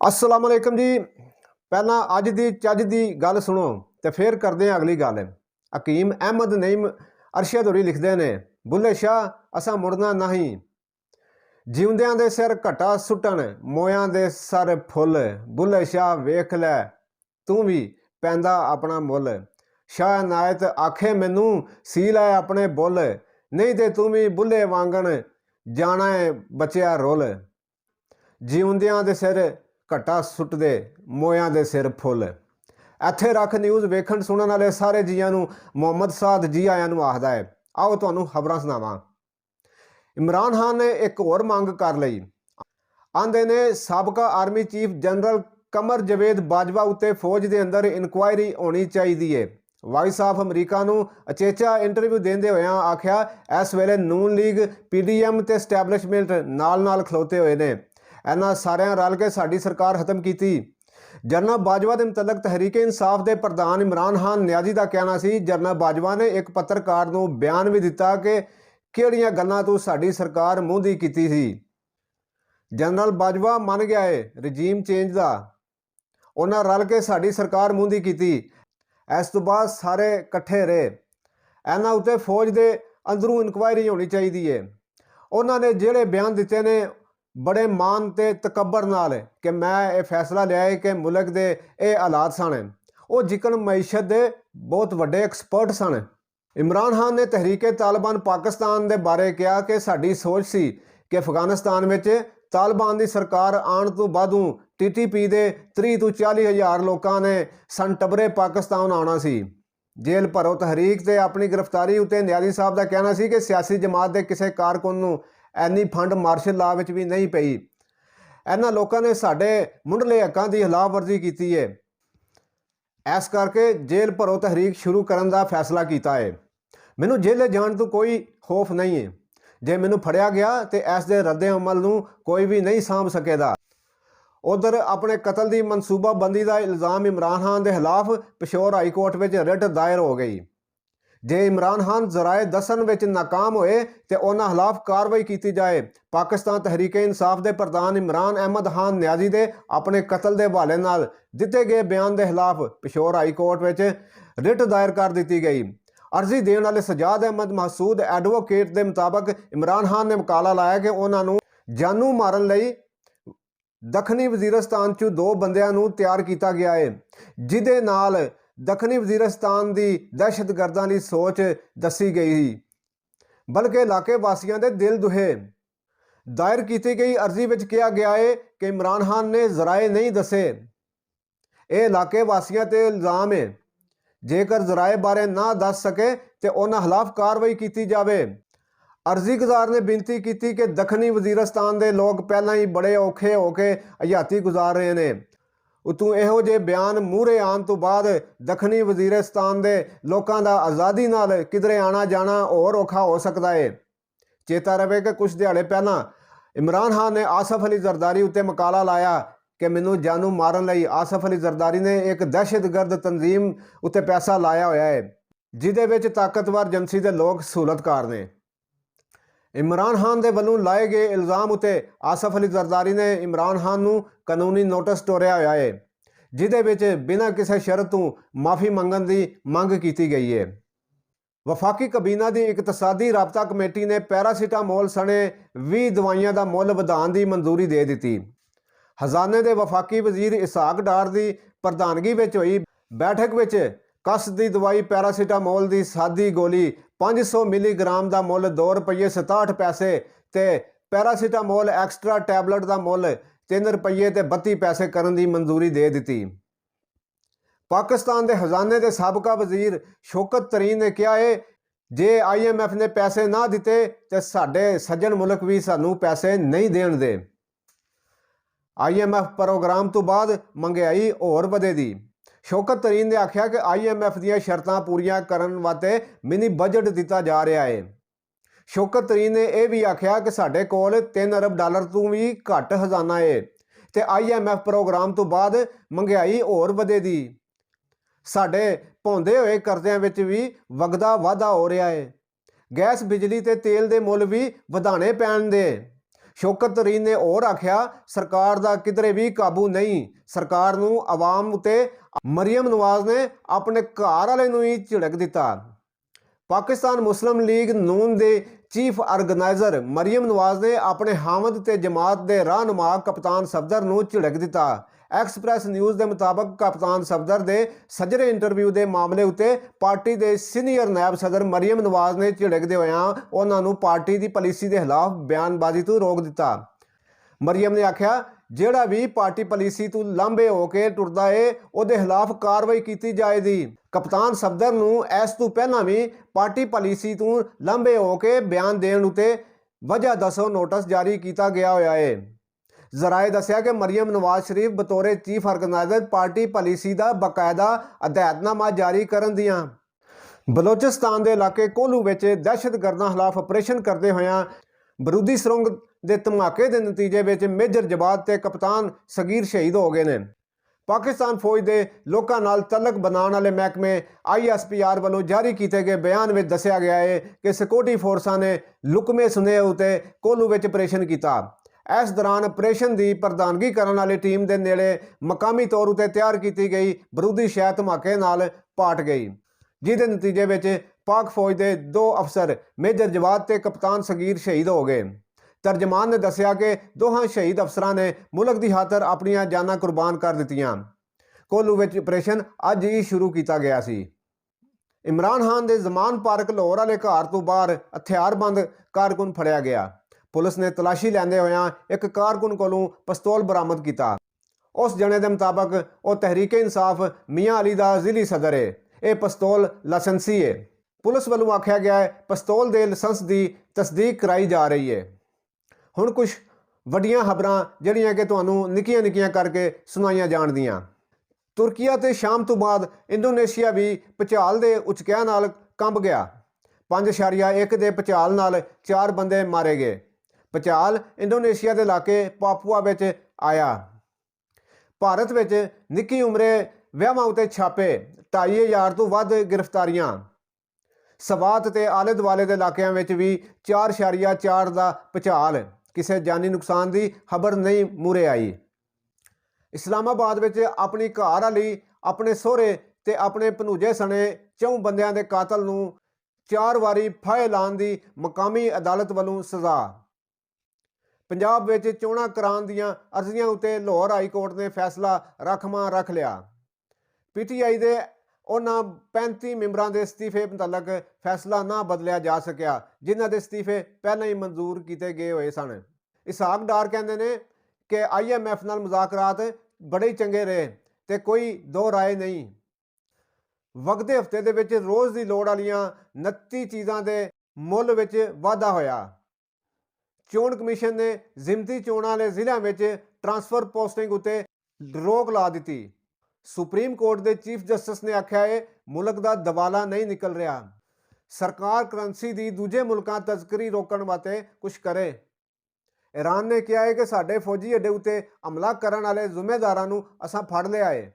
अस्सलाम वालेकुम जी। पहला अज की चज की गल सुनो तो फिर करते हैं अगली गल। हकीम अहमद नईम अरशद होरी लिखते हैं, बुल्ले शाह असा मुड़ना नहीं, जिउंदियां दे सिर घटा सुट्टन मोयां दे सर फुल, बुल्ले शाह वेख लै तू भी पैंदा अपना मुल, शाह नायत आखे मैनू सी लै अपने बुल, नहीं तो तू भी बुल्ले वांगन जाना है बचिया रोल, जिउंदियां दे सिर घटा सुटदे मोयां दे सिर फुल। ਇੱਥੇ ਰੱਖ ਨਿਊਜ਼ ਵੇਖਣ ਸੁਣਨ ਵਾਲੇ ਸਾਰੇ ਜੀਆਂ ਨੂੰ ਮੁਹੰਮਦ ਸਾਦ ਜੀ ਆਇਆਂ ਨੂੰ ਆਖਦਾ ਹੈ। ਆਓ ਤੁਹਾਨੂੰ ਖਬਰਾਂ ਸੁਣਾਵਾਂ। ਇਮਰਾਨ ਖਾਨ ਨੇ ਇੱਕ ਹੋਰ ਮੰਗ ਕਰ ਲਈ। ਆਂਦੇ ਨੇ ਸਾਬਕਾ ਆਰਮੀ ਚੀਫ ਜਨਰਲ ਕਮਰ ਜਵੇਦ ਬਾਜਵਾ ਉੱਤੇ ਫੌਜ ਦੇ ਅੰਦਰ ਇਨਕੁਆਇਰੀ ਹੋਣੀ ਚਾਹੀਦੀ ਹੈ। ਵਾਇਸ ਆਫ ਅਮਰੀਕਾ ਨੂੰ ਅਚੇਚਾ ਇੰਟਰਵਿਊ ਦਿੰਦੇ ਹੋਇਆਂ ਆਖਿਆ, ਇਸ ਵੇਲੇ ਨੂਨ ਲੀਗ PDM ਤੇ ਸਟੈਬਲਿਸ਼ਮੈਂਟ ਨਾਲ ਖਲੋਤੇ ਹੋਏ ਨੇ। ਇਹਨਾਂ ਸਾਰਿਆਂ ਰਲ ਕੇ ਸਾਡੀ ਸਰਕਾਰ ਖਤਮ ਕੀਤੀ। जनरल बाजवा के मुतलक तहरीक इंसाफ के प्रधान इमरान खान नियाजी का कहना सी, जनरल बाजवा ने एक पत्रकार को बयान भी दिता कि किहड़ियां गल्लां तू साडी सरकार मूंदी कीती सी। जनरल बाजवा मन गया है रजीम चेंज का, उन्हां रल के साडी सरकार मूंदी कीती। इस तो बाद सारे इकट्ठे रहे। इन्हां उत्ते फौज के अंदरों इनकुआयरी होनी चाहिए है। उन्होंने जिहड़े बयान दिते ने बड़े मान ते तकबर नाल कि मैं ये फैसला लिया है कि मुल्क के ये हालात सन, वो जिकन मैशत के बहुत वड्डे एक्सपर्ट सन। इमरान खान ने तहरीक तालिबान पाकिस्तान के बारे कहा कि साडी सोच सी कि अफगानिस्तान में तालिबान की सरकार आने तो बादों TTP के 30 तो 40 हज़ार लोगों ने संटबरे पाकिस्तान आना सी। जेल भरो तहरीक से अपनी गिरफ्तारी उत्ते नियाजी साहब का कहना सी कि सियासी जमात के किसी कारकुन नूं ਐਨੀ ਫੰਡ ਮਾਰਸ਼ਲ ਲਾ ਵਿੱਚ ਵੀ ਨਹੀਂ ਪਈ। ਇਹਨਾਂ ਲੋਕਾਂ ਨੇ ਸਾਡੇ ਮੁੱਢਲੇ ਹੱਕਾਂ ਦੀ ਖਿਲਾਫਵਰਜ਼ੀ ਕੀਤੀ ਹੈ। ਇਸ ਕਰਕੇ ਜੇਲ੍ਹ ਭਰੋ ਤਹਿਰੀਕ ਸ਼ੁਰੂ ਕਰਨ ਦਾ ਫੈਸਲਾ ਕੀਤਾ ਹੈ। ਮੈਨੂੰ ਜੇਲ੍ਹ ਜਾਣ ਤੋਂ ਕੋਈ ਖੌਫ ਨਹੀਂ ਹੈ। ਜੇ ਮੈਨੂੰ ਫੜਿਆ ਗਿਆ ਤੇ ਇਸ ਦੇ ਰੱਦੇ ਅਮਲ ਨੂੰ ਕੋਈ ਵੀ ਨਹੀਂ ਸਾਂਭ ਸਕੇਗਾ। ਉਧਰ ਆਪਣੇ ਕਤਲ ਦੀ ਮਨਸੂਬਾਬੰਦੀ ਦਾ ਇਲਜ਼ਾਮ ਇਮਰਾਨ ਖਾਨ ਦੇ ਖਿਲਾਫ ਪਿਸ਼ੌਰ ਹਾਈ ਕੋਰਟ ਵਿੱਚ ਰਿਟ ਦਾਇਰ ਹੋ ਗਈ। जे इमरान खान जराए दसन विच नाकाम होए तो उन्हां खिलाफ कार्रवाई की जाए। पाकिस्तान तहरीक इंसाफ के प्रधान इमरान अहमद खान नियाजी के अपने कतल के हवाले नाल दिते गए बयान के खिलाफ पिशौर हाई कोर्ट में रिट दायर कर दी गई। अर्जी देने वाले सजाद अहमद महसूद एडवोकेट के मुताबिक इमरान खान ने मकाला लाया कि उन्होंने जानू मारन लई दखनी वजीरस्तान चों 2 बंदियां नूं तैयार किया गया है, जिहदे नाल दखनी वजीरस्तान की दहशतगर्दां की सोच दसी गई, बल्कि इलाके वासियों के दिल दुहे। दायर की गई अर्जी में कहा गया है कि इमरान खान ने जराए नहीं दसे। ये इलाके वासियों ते इल्ज़ाम है। जेकर जराए बारे ना दस सके तो उन्हां खिलाफ कार्रवाई की जाए। अर्जी गुजार ने बेनती की कि दखनी वजीरस्तान के लोग पहला ही बड़े औखे होके हयाती गुजार रहे हैं। उतों इहो जे बयान मूहरे आने तो बाद दखनी वजीरस्तान के लोगों का आज़ादी नाल किधरे आना जाना और औखा हो सकता है। चेता रहे कि कुछ दिहाड़े पहला इमरान खान ने आसफ अली जरदारी उत्ते मकाला लाया कि मैनू जानू मारन लई आसफ अली जरदारी ने एक दहशतगर्द तंजीम उत्ते पैसा लाया होया है, जिहदे विच ताकतवर एजेंसी के लोग सहूलतकार ने। इमरान खान के वलों लाए गए इल्ज़ाम उत्ते आसफ अली जरदारी ने इमरान खान नूं कानूनी नोटिस टोरिया होया है, जिहदे विच बिना किसी शर्त तो माफ़ी मंगण की मंग की गई है। वफाकी कबीना की इकतसादी राबता कमेटी ने पैरासीटामोल सने 20 दवाइयां का मुल वधाउण की मंजूरी दे दी। खजाने के वफाकी वजीर इसहाक डार की प्रधानगी में हुई बैठक में कस की दवाई पैरासीटामोल की सादी गोली 500 मिलीग्राम का मुल ₹2.67 ते पैरासीटामोल एक्सट्रा टैबलेट का मुल ₹3.32 करने की मंजूरी दे दी। पाकिस्तान के खजाने के साबका वजीर शौकत तरीन ने कहा है, जे IMF ने पैसे ना दिते तो साडे सज्जन मुल्क भी सानू पैसे नहीं देण दे। IMF प्रोग्राम तो बाद महंगाई होर वधेगी। शौकत तरीन ने आख्या कि IMF दी शर्तां पूरियां करन वास्ते मिनी बजट दिता जा रहा है। शौकत तरीन ने यह भी आख्या कि साडे कोल $3 अरब तो भी घट खजाना है ते IMF प्रोग्राम तो बाद महंगाई होर वधेगी। साडे पौंदे होए कर्जिਆਂ ਵਿੱਚ भी वगदा वाधा हो रहा है। गैस बिजली ते तेल के मुल भी वधाने पैण दे। ਸ਼ੌਕਤ ਤਰੀਨ ਨੇ ਹੋਰ ਆਖਿਆ, ਸਰਕਾਰ ਦਾ ਕਿਧਰੇ ਵੀ ਕਾਬੂ ਨਹੀਂ। ਸਰਕਾਰ ਨੂੰ ਆਵਾਮ ਉਤੇ ਮਰੀਮ ਨਵਾਜ਼ ਨੇ ਆਪਣੇ ਘਰ ਵਾਲੇ ਨੂੰ ਹੀ ਝਿੜਕ ਦਿੱਤਾ। ਪਾਕਿਸਤਾਨ ਮੁਸਲਿਮ ਲੀਗ ਨੂਨ ਦੇ ਚੀਫ ਆਰਗੇਨਾਈਜ਼ਰ ਮਰੀਮ ਨਵਾਜ਼ ਨੇ ਆਪਣੇ ਹਾਮਦ ਤੇ ਜਮਾਤ ਦੇ ਰਹਿਨੁਮਾ ਕਪਤਾਨ ਸਫਦਰ ਨੂੰ ਝਿੜਕ ਦਿੱਤਾ। ਐਕਸਪ੍ਰੈਸ ਨਿਊਜ਼ ਦੇ ਮੁਤਾਬਕ ਕਪਤਾਨ ਸਫਦਰ ਦੇ ਸੱਜਰੇ ਇੰਟਰਵਿਊ ਦੇ ਮਾਮਲੇ ਉੱਤੇ ਪਾਰਟੀ ਦੇ ਸੀਨੀਅਰ ਨਾਇਬ ਸਦਰ ਮਰੀਮ ਨਵਾਜ਼ ਨੇ ਝਿੜਕਦੇ ਹੋਇਆਂ ਉਹਨਾਂ ਨੂੰ ਪਾਰਟੀ ਦੀ ਪਾਲਿਸੀ ਦੇ ਖਿਲਾਫ ਬਿਆਨਬਾਜ਼ੀ ਤੋਂ ਰੋਕ ਦਿੱਤਾ। ਮਰੀਮ ਨੇ ਆਖਿਆ, ਜਿਹੜਾ ਵੀ ਪਾਰਟੀ ਪਾਲਿਸੀ ਤੋਂ ਲਾਂਭੇ ਹੋ ਕੇ ਟੁਰਦਾ ਏ ਉਹਦੇ ਖਿਲਾਫ ਕਾਰਵਾਈ ਕੀਤੀ ਜਾਏਗੀ। ਕਪਤਾਨ ਸਫਦਰ ਨੂੰ ਇਸ ਤੋਂ ਪਹਿਲਾਂ ਵੀ ਪਾਰਟੀ ਪਾਲਿਸੀ ਤੋਂ ਲਾਂਭੇ ਹੋ ਕੇ ਬਿਆਨ ਦੇਣ ਉਤੇ ਵਜ੍ਹਾ ਦੱਸੋ ਨੋਟਿਸ ਜਾਰੀ ਕੀਤਾ ਗਿਆ ਹੋਇਆ ਏ। ਜ਼ਰਾਏ ਦੱਸਿਆ ਕਿ Mariam Nawaz Sharif ਬਤੌਰੇ chief organiser party policy ਦਾ ਬਾਕਾਇਦਾ ਹਦਾਇਤਨਾਮਾ ਜਾਰੀ ਕਰਨ ਦੀਆਂ ਬਲੋਚਿਸਤਾਨ ਦੇ ਇਲਾਕੇ ਕੋਲੂ ਵਿੱਚ ਦਹਿਸ਼ਤਗਰਦਾਂ ਖਿਲਾਫ ਆਪਰੇਸ਼ਨ ਕਰਦੇ ਹੋਇਆਂ ਬਰੂਦੀ ਸੁਰੰਗ ਦੇ ਧਮਾਕੇ ਦੇ ਨਤੀਜੇ ਵਿੱਚ ਮੇਜਰ ਜਵਾਦ ਤੇ ਕਪਤਾਨ ਸਗੀਰ ਸ਼ਹੀਦ ਹੋ ਗਏ ਨੇ। ਪਾਕਿਸਤਾਨ ਫੌਜ ਦੇ ਲੋਕਾਂ ਨਾਲ ਤਲਕ ਬਣਾਉਣ ਵਾਲੇ ਮਹਿਕਮੇ ISPR ਵੱਲੋਂ ਜਾਰੀ ਕੀਤੇ ਗਏ ਬਿਆਨ ਵਿੱਚ ਦੱਸਿਆ ਗਿਆ ਹੈ ਕਿ ਸਿਕਿਉਰਿਟੀ ਫੋਰਸਾਂ ਨੇ ਲੁਕਵੇਂ ਸੁਨੇਹੇ ਉਤੇ ਕੋਲੂ ਵਿੱਚ ਆਪਰੇਸ਼ਨ ਕੀਤਾ। ਇਸ ਦੌਰਾਨ ਆਪਰੇਸ਼ਨ ਦੀ ਪ੍ਰਧਾਨਗੀ ਕਰਨ ਵਾਲੀ ਟੀਮ ਦੇ ਨੇੜੇ ਮਕਾਮੀ ਤੌਰ ਉਤੇ ਤਿਆਰ ਕੀਤੀ ਗਈ ਬਰੂਦੀ ਸ਼ਹਿਰ ਧਮਾਕੇ ਨਾਲ ਪਾਟ ਗਈ, ਜਿਹਦੇ ਨਤੀਜੇ ਵਿੱਚ ਪਾਕ ਫੌਜ ਦੇ 2 ਅਫਸਰ ਮੇਜਰ ਜਵਾਦ ਤੇ ਕਪਤਾਨ ਸਗੀਰ ਸ਼ਹੀਦ ਹੋ ਗਏ। ਤਰਜਮਾਨ ਨੇ ਦੱਸਿਆ ਕਿ ਦੋਹਾਂ ਸ਼ਹੀਦ ਅਫਸਰਾਂ ਨੇ ਮੁਲਕ ਦੀ ਖਾਤਰ ਆਪਣੀਆਂ ਜਾਨਾਂ ਕੁਰਬਾਨ ਕਰ ਦਿੱਤੀਆਂ। ਕੋਲੂ ਵਿੱਚ ਆਪਰੇਸ਼ਨ ਅੱਜ ਹੀ ਸ਼ੁਰੂ ਕੀਤਾ ਗਿਆ ਸੀ। ਇਮਰਾਨ ਖਾਨ ਦੇ ਜ਼ਮਾਨ ਪਾਰਕ ਲਾਹੌਰ ਵਾਲੇ ਘਰ ਤੋਂ ਬਾਹਰ ਹਥਿਆਰਬੰਦ ਕਾਰਕੁਨ ਫੜਿਆ ਗਿਆ। ਪੁਲਿਸ ਨੇ ਤਲਾਸ਼ੀ ਲੈਂਦੇ ਹੋਇਆਂ ਇੱਕ ਕਾਰਕੁਨ ਕੋਲੋਂ ਪਿਸਤੌਲ ਬਰਾਮਦ ਕੀਤਾ। ਉਸ ਜਣੇ ਦੇ ਮੁਤਾਬਕ ਉਹ ਤਹਿਰੀਕ ਇਨਸਾਫ ਮੀਆਂ ਅਲੀ ਦਾ ਜ਼ਿਲ੍ਹੀ ਸਦਰ ਹੈ। ਇਹ ਪਿਸਤੌਲ ਲਾਇਸੈਂਸੀ ਹੈ। ਪੁਲਿਸ ਵੱਲੋਂ ਆਖਿਆ ਗਿਆ ਹੈ ਪਿਸਤੌਲ ਦੇ ਲਾਇਸੈਂਸ ਦੀ ਤਸਦੀਕ ਕਰਾਈ ਜਾ ਰਹੀ ਹੈ। ਹੁਣ ਕੁਝ ਵੱਡੀਆਂ ਖਬਰਾਂ ਜਿਹੜੀਆਂ ਕਿ ਤੁਹਾਨੂੰ ਨਿੱਕੀਆਂ ਕਰਕੇ ਸੁਣਾਈਆਂ ਜਾਣਦੀਆਂ। ਤੁਰਕੀਆ ਤੇ ਸ਼ਾਮ ਤੋਂ ਬਾਅਦ ਇੰਡੋਨੇਸ਼ੀਆ ਵੀ ਭੁਚਾਲ ਦੇ ਉਚਕਿਆਂ ਨਾਲ ਕੰਬ ਗਿਆ। 5.1 ਦੇ ਭੁਚਾਲ ਨਾਲ 4 ਬੰਦੇ ਮਾਰੇ ਗਏ। ਭੁਚਾਲ ਇੰਡੋਨੇਸ਼ੀਆ ਦੇ ਇਲਾਕੇ ਪਾਪੂਆ ਵਿੱਚ ਆਇਆ। ਭਾਰਤ ਵਿੱਚ ਨਿੱਕੀ ਉਮਰੇ ਵਿਆਹਾਂ ਉਤੇ ਛਾਪੇ, 2,500 ਤੋਂ ਵੱਧ ਗ੍ਰਿਫਤਾਰੀਆਂ। ਸਵਾਤ ਤੇ ਆਲੇ ਦੁਆਲੇ ਦੇ ਇਲਾਕਿਆਂ ਵਿੱਚ ਵੀ 4.4 ਦਾ ਭੁਚਾਲ। ਕਿਸੇ ਜਾਨੀ ਨੁਕਸਾਨ ਦੀ ਖਬਰ ਨਹੀਂ ਮੂਹਰੇ ਆਈ। ਇਸਲਾਮਾਬਾਦ ਵਿੱਚ ਆਪਣੀ ਘਰ ਵਾਲੀ, ਆਪਣੇ ਸਹੁਰੇ ਤੇ ਆਪਣੇ ਭਣੂਜੇ ਸਣੇ 4 ਬੰਦਿਆਂ ਦੇ ਕਾਤਲ ਨੂੰ 4 ਵਾਰੀ ਫਾਹੇ ਲਾਉਣ ਦੀ ਮਕਾਮੀ ਅਦਾਲਤ ਵੱਲੋਂ ਸਜ਼ਾ। ਪੰਜਾਬ ਵਿੱਚ ਚੋਣਾਂ ਕਰਾਉਣ ਦੀਆਂ ਅਰਜ਼ੀਆਂ ਉਤੇ ਲਾਹੌਰ ਹਾਈ ਕੋਰਟ ਨੇ ਫੈਸਲਾ ਰਾਖਵਾਂ ਰੱਖ ਲਿਆ। PTI ਦੇ ਉਹਨਾਂ 35 ਮੈਂਬਰਾਂ ਦੇ ਅਸਤੀਫੇ ਮੁਤਲਕ ਫੈਸਲਾ ਨਾ ਬਦਲਿਆ ਜਾ ਸਕਿਆ, ਜਿਨ੍ਹਾਂ ਦੇ ਅਸਤੀਫੇ ਪਹਿਲਾਂ ਹੀ ਮਨਜ਼ੂਰ ਕੀਤੇ ਗਏ ਹੋਏ ਸਨ। ਇਸਾਕ ਡਾਰ ਕਹਿੰਦੇ ਨੇ ਕਿ IMF ਨਾਲ ਮੁਜ਼ਾਕਰਾਤ ਬੜੇ ਹੀ ਚੰਗੇ ਰਹੇ ਤੇ ਕੋਈ ਦੋ ਰਾਏ ਨਹੀਂ। ਵਗਦੇ ਹਫ਼ਤੇ ਦੇ ਵਿੱਚ ਰੋਜ਼ ਦੀ ਲੋੜ ਵਾਲੀਆਂ 29 ਚੀਜ਼ਾਂ ਦੇ ਮੁੱਲ ਵਿੱਚ ਵਾਧਾ ਹੋਇਆ। ਚੋਣ ਕਮਿਸ਼ਨ ਨੇ ਜ਼ਿਮਤੀ ਚੋਣਾਂ ਵਾਲੇ ਜ਼ਿਲ੍ਹਿਆਂ ਵਿੱਚ ਟਰਾਂਸਫਰ ਪੋਸਟਿੰਗ ਉਤੇ ਰੋਕ ਲਾ ਦਿੱਤੀ। ਸੁਪਰੀਮ ਕੋਰਟ ਦੇ ਚੀਫ ਜਸਟਿਸ ਨੇ ਆਖਿਆ ਹੈ ਮੁਲਕ ਦਾ ਦਵਾਲਾ ਨਹੀਂ ਨਿਕਲ ਰਿਹਾ। ਸਰਕਾਰ ਕਰੰਸੀ ਦੀ ਦੂਜੇ ਮੁਲਕਾਂ ਤਸਕਰੀ ਰੋਕਣ ਵਾਸਤੇ ਕੁਝ ਕਰੇ। ਈਰਾਨ ਨੇ ਕਿਹਾ ਹੈ ਕਿ ਸਾਡੇ ਫੌਜੀ ਅੱਡੇ ਉਤੇ ਹਮਲਾ ਕਰਨ ਵਾਲੇ ਜ਼ਿੰਮੇਦਾਰਾਂ ਨੂੰ ਅਸਾਂ ਫੜ ਲਿਆ ਹੈ।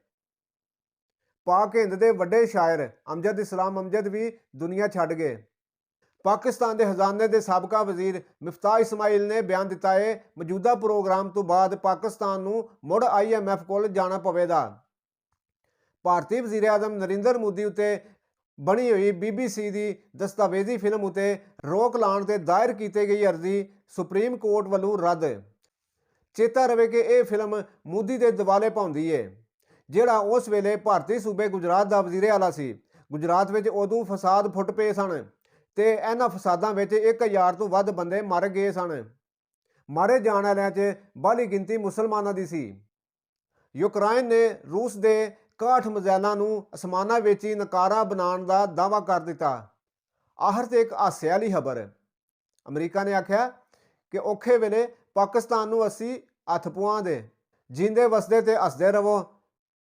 ਪਾਕ ਹਿੰਦ ਦੇ ਵੱਡੇ ਸ਼ਾਇਰ ਅਮਜਦ ਇਸਲਾਮ ਅਮਜਦ ਵੀ ਦੁਨੀਆ ਛੱਡ ਗਏ। ਪਾਕਿਸਤਾਨ ਦੇ ਖਜ਼ਾਨੇ ਦੇ ਸਾਬਕਾ ਵਜ਼ੀਰ ਮਿਫਤਾਹ ਇਸਮਾਈਲ ਨੇ ਬਿਆਨ ਦਿੱਤਾ ਹੈ ਮੌਜੂਦਾ ਪ੍ਰੋਗਰਾਮ ਤੋਂ ਬਾਅਦ ਪਾਕਿਸਤਾਨ ਨੂੰ ਮੁੜ IMF ਕੋਲ ਜਾਣਾ ਪਵੇਗਾ। ਭਾਰਤੀ ਵਜ਼ੀਰ ਆਜ਼ਮ ਨਰਿੰਦਰ ਮੋਦੀ ਉਤੇ ਬਣੀ ਹੋਈ BBC ਦੀ ਦਸਤਾਵੇਜ਼ੀ ਫਿਲਮ ਉਤੇ ਰੋਕ ਲਾਉਣ ਤੇ ਦਾਇਰ ਕੀਤੀ ਗਈ ਅਰਜ਼ੀ ਸੁਪਰੀਮ ਕੋਰਟ ਵੱਲੋਂ ਰੱਦ। ਚੇਤਾ ਰਵੇ ਕਿ ਇਹ ਫਿਲਮ ਮੋਦੀ ਦੇ ਦਿਵਾਲੇ ਪਾਉਂਦੀ ਹੈ, ਜਿਹੜਾ ਉਸ ਵੇਲੇ ਭਾਰਤੀ ਸੂਬੇ ਗੁਜਰਾਤ ਦਾ ਵਜ਼ੀਰ ਆਲਾ ਸੀ। ਗੁਜਰਾਤ ਵਿੱਚ ਉਦੋਂ ਫਸਾਦ ਫੁੱਟ ਪਏ ਸਨ ਤੇ ਇਹਨਾਂ ਫਸਾਦਾਂ ਵਿੱਚ 1000 ਤੋਂ ਵੱਧ ਬੰਦੇ ਮਰ ਗਏ ਸਨ। ਮਾਰੇ ਜਾਣ ਵਾਲਿਆਂ 'ਚ ਬਾਹਲੀ ਗਿਣਤੀ ਮੁਸਲਮਾਨਾਂ ਦੀ ਸੀ। ਯੂਕਰਾਈਨ ਨੇ ਰੂਸ ਦੇ 61 ਮਿਜ਼ਾਈਲਾਂ ਨੂੰ ਅਸਮਾਨਾਂ ਵਿੱਚ ਹੀ ਨਕਾਰਾ ਬਣਾਉਣ ਦਾ ਦਾਅਵਾ ਕਰ ਦਿੱਤਾ। ਆਖਰ ਤੇ ਇੱਕ ਹਾਸੇ ਵਾਲੀ ਖਬਰ, ਅਮਰੀਕਾ ਨੇ ਆਖਿਆ ਕਿ ਔਖੇ ਵੇਲੇ ਪਾਕਿਸਤਾਨ ਨੂੰ ਅਸੀਂ ਹੱਥ ਪੁਆਂ ਦੇ। ਜੀਂਦੇ ਵਸਦੇ ਤੇ ਹੱਸਦੇ ਰਵੋ।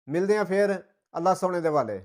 ਮਿਲਦੇ ਹਾਂ ਫਿਰ। ਅੱਲਾ ਸੋਹਣੇ ਦੇ ਵਾਲੇ।